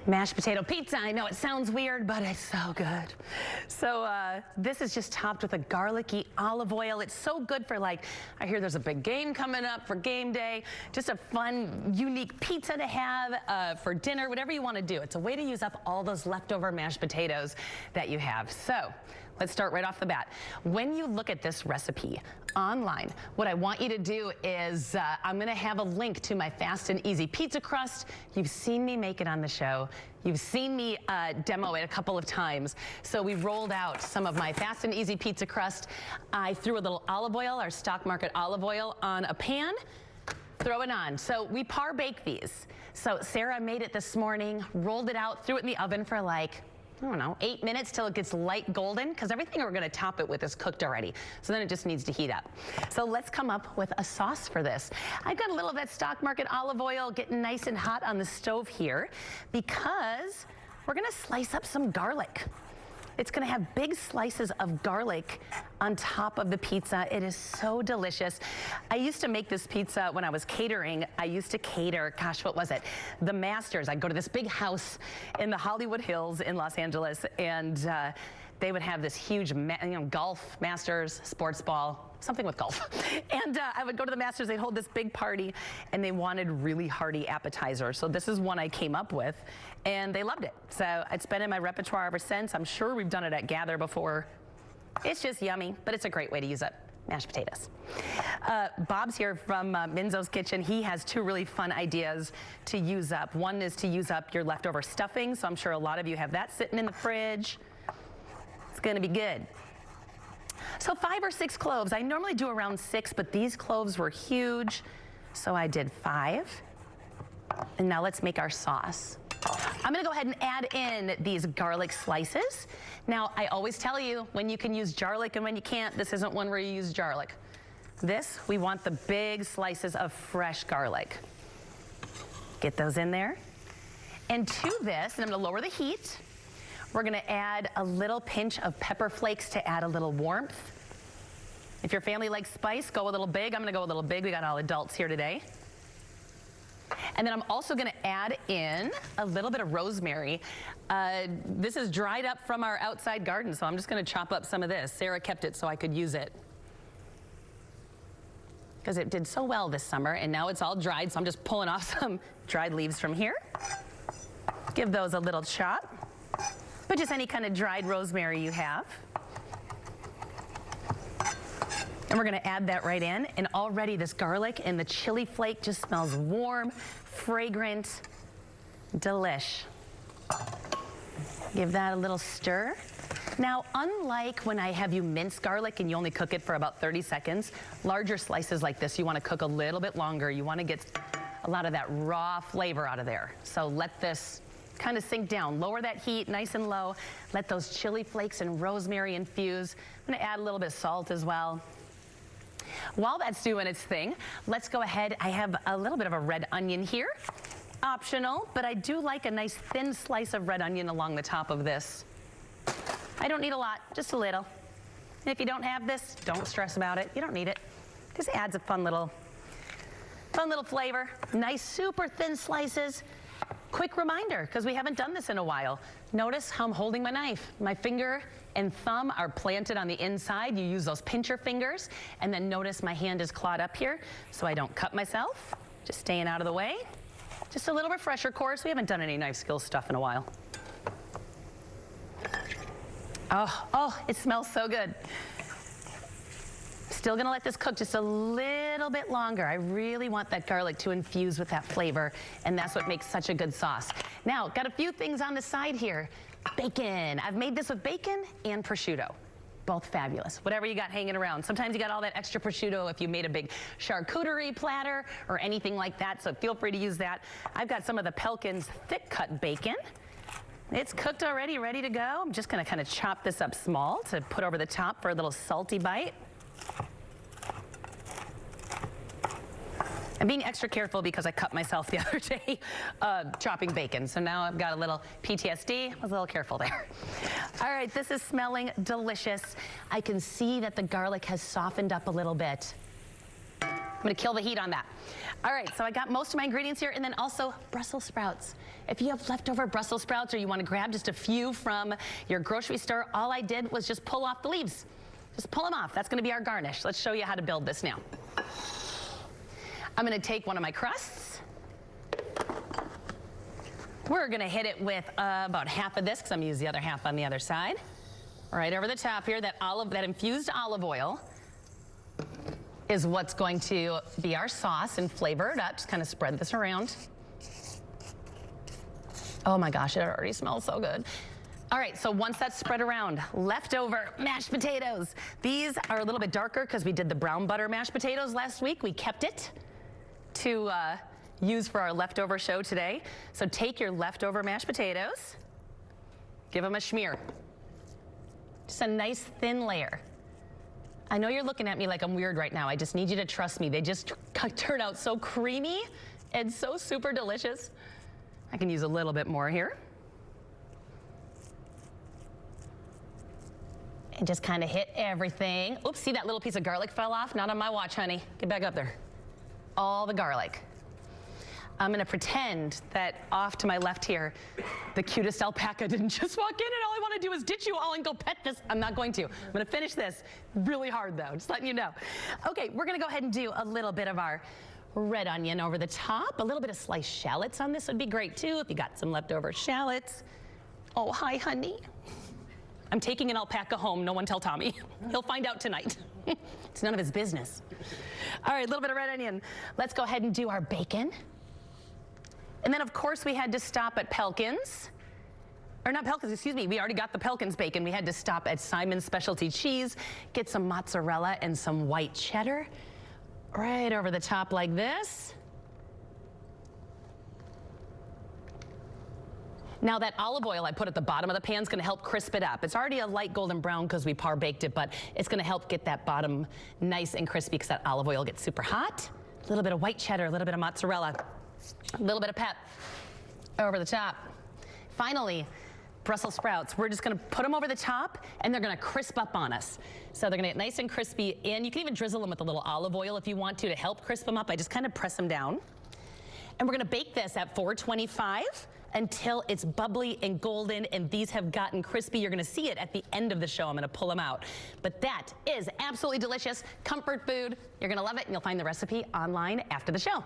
Mashed potato pizza. I know it sounds weird, but it's so good. So this is just topped with a garlicky olive oil. It's so good for, like, I hear there's a big game coming up for game day. Just a fun, unique pizza to have for dinner, whatever you want to do. It's a way to use up all those leftover mashed potatoes that you have. So let's start right off the bat. When you look at this recipe online, what I want you to do is I'm going to have a link to my fast and easy pizza crust. You've seen me make it on the show. You've seen me demo it a couple of times. So we rolled out some of my fast and easy pizza crust. I threw a little olive oil, our stock market olive oil, on a pan. Throw it on. So we par bake these. So Sarah made it this morning, rolled it out, threw it in the oven for like, I don't know, 8 minutes till it gets light golden, because everything we're going to top it with is cooked already. So then it just needs to heat up. So let's come up with a sauce for this. I've got a little of that stock market olive oil getting nice and hot on the stove here, because we're going to slice up some garlic. It's going to have big slices of garlic on top of the pizza. It is so delicious. I used to make this pizza when I was catering. I used to cater, gosh, what was it? The Masters. I'd go to this big house in the Hollywood Hills in Los Angeles, and they would have this huge, golf, Masters, sports ball, something with golf. And I would go to the Masters, they'd hold this big party, and they wanted really hearty appetizers. So this is one I came up with, and they loved it. So it's been in my repertoire ever since. I'm sure we've done it at Gather before. It's just yummy, but it's a great way to use up mashed potatoes. Bob's here from Minzo's Kitchen. He has two really fun ideas to use up. One is to use up your leftover stuffing, so I'm sure a lot of you have that sitting in the fridge. It's gonna be good. So 5 or 6 cloves. I normally do around 6, but these cloves were huge, so I did 5. And now let's make our sauce. I'm gonna go ahead and add in these garlic slices. Now, I always tell you when you can use garlic and when you can't. This isn't one where you use garlic. This, we want the big slices of fresh garlic. Get those in there. And to this, and I'm gonna lower the heat, we're gonna add a little pinch of pepper flakes to add a little warmth. If your family likes spice, go a little big. I'm gonna go a little big. We got all adults here today. And then I'm also gonna add in a little bit of rosemary. This is dried up from our outside garden, so I'm just gonna chop up some of this. Sarah kept it so I could use it, because it did so well this summer, and now it's all dried, so I'm just pulling off some dried leaves from here. Give those a little chop. But just any kind of dried rosemary you have. And we're gonna add that right in. And already this garlic and the chili flake just smells warm, fragrant, delish. Give that a little stir. Now, unlike when I have you mince garlic and you only cook it for about 30 seconds, larger slices like this, you wanna cook a little bit longer. You wanna get a lot of that raw flavor out of there. So let this kind of sink down. Lower that heat nice and low. Let those chili flakes and rosemary infuse. I'm gonna add a little bit of salt as well. While that's doing its thing, let's go ahead. I have a little bit of a red onion here. Optional, but I do like a nice thin slice of red onion along the top of this. I don't need a lot, just a little. And if you don't have this, don't stress about it. You don't need it. Just adds a fun little flavor. Nice, super thin slices. Quick reminder, because we haven't done this in a while. Notice how I'm holding my knife. My finger and thumb are planted on the inside. You use those pincher fingers. And then notice my hand is clawed up here so I don't cut myself. Just staying out of the way. Just a little refresher course. We haven't done any knife skills stuff in a while. Oh, it smells so good. Still gonna let this cook just a little bit longer. I really want that garlic to infuse with that flavor, and that's what makes such a good sauce. Now, got a few things on the side here. Bacon. I've made this with bacon and prosciutto. Both fabulous. Whatever you got hanging around. Sometimes you got all that extra prosciutto if you made a big charcuterie platter or anything like that, so feel free to use that. I've got some of the Pelkins thick cut bacon. It's cooked already, ready to go. I'm just gonna kind of chop this up small to put over the top for a little salty bite. I'm being extra careful because I cut myself the other day chopping bacon. So now I've got a little PTSD. I was a little careful there. All right, this is smelling delicious. I can see that the garlic has softened up a little bit. I'm gonna kill the heat on that. All right, so I got most of my ingredients here, and then also Brussels sprouts. If you have leftover Brussels sprouts or you wanna grab just a few from your grocery store, all I did was just pull off the leaves. Just pull them off. That's gonna be our garnish. Let's show you how to build this now. I'm gonna take one of my crusts. We're gonna hit it with about half of this, because I'm gonna use the other half on the other side. Right over the top here, that infused olive oil is what's going to be our sauce and flavor it up. Just kind of spread this around. Oh my gosh, it already smells so good. All right, so once that's spread around, leftover mashed potatoes. These are a little bit darker because we did the brown butter mashed potatoes last week. We kept it to use for our leftover show today. So take your leftover mashed potatoes, give them a smear. Just a nice thin layer. I know you're looking at me like I'm weird right now. I just need you to trust me. They just turn out so creamy and so super delicious. I can use a little bit more here. And just kind of hit everything. Oops, see that little piece of garlic fell off? Not on my watch, honey. Get back up there. All the garlic. I'm gonna pretend that off to my left here, the cutest alpaca didn't just walk in and all I wanna do is ditch you all and go pet this. I'm not going to. I'm gonna finish this really hard though, just letting you know. Okay, we're gonna go ahead and do a little bit of our red onion over the top. A little bit of sliced shallots on this would be great too if you got some leftover shallots. Oh, hi, honey. I'm taking an alpaca home, no one tell Tommy. He'll find out tonight. It's none of his business. All right, a little bit of red onion. Let's go ahead and do our bacon. And then of course we had to stop at Pelkins. Or not Pelkins, excuse me, we already got the Pelkins bacon. We had to stop at Simon's Specialty Cheese, get some mozzarella and some white cheddar. Right over the top like this. Now that olive oil I put at the bottom of the pan is gonna help crisp it up. It's already a light golden brown because we par baked it, but it's gonna help get that bottom nice and crispy because that olive oil gets super hot. A little bit of white cheddar, a little bit of mozzarella, a little bit of pep over the top. Finally, Brussels sprouts. We're just gonna put them over the top and they're gonna crisp up on us. So they're gonna get nice and crispy, and you can even drizzle them with a little olive oil if you want to help crisp them up. I just kind of press them down. And we're gonna bake this at 425 until it's bubbly and golden and these have gotten crispy. You're gonna see it at the end of the show. I'm gonna pull them out. But that is absolutely delicious, comfort food. You're gonna love it and you'll find the recipe online after the show.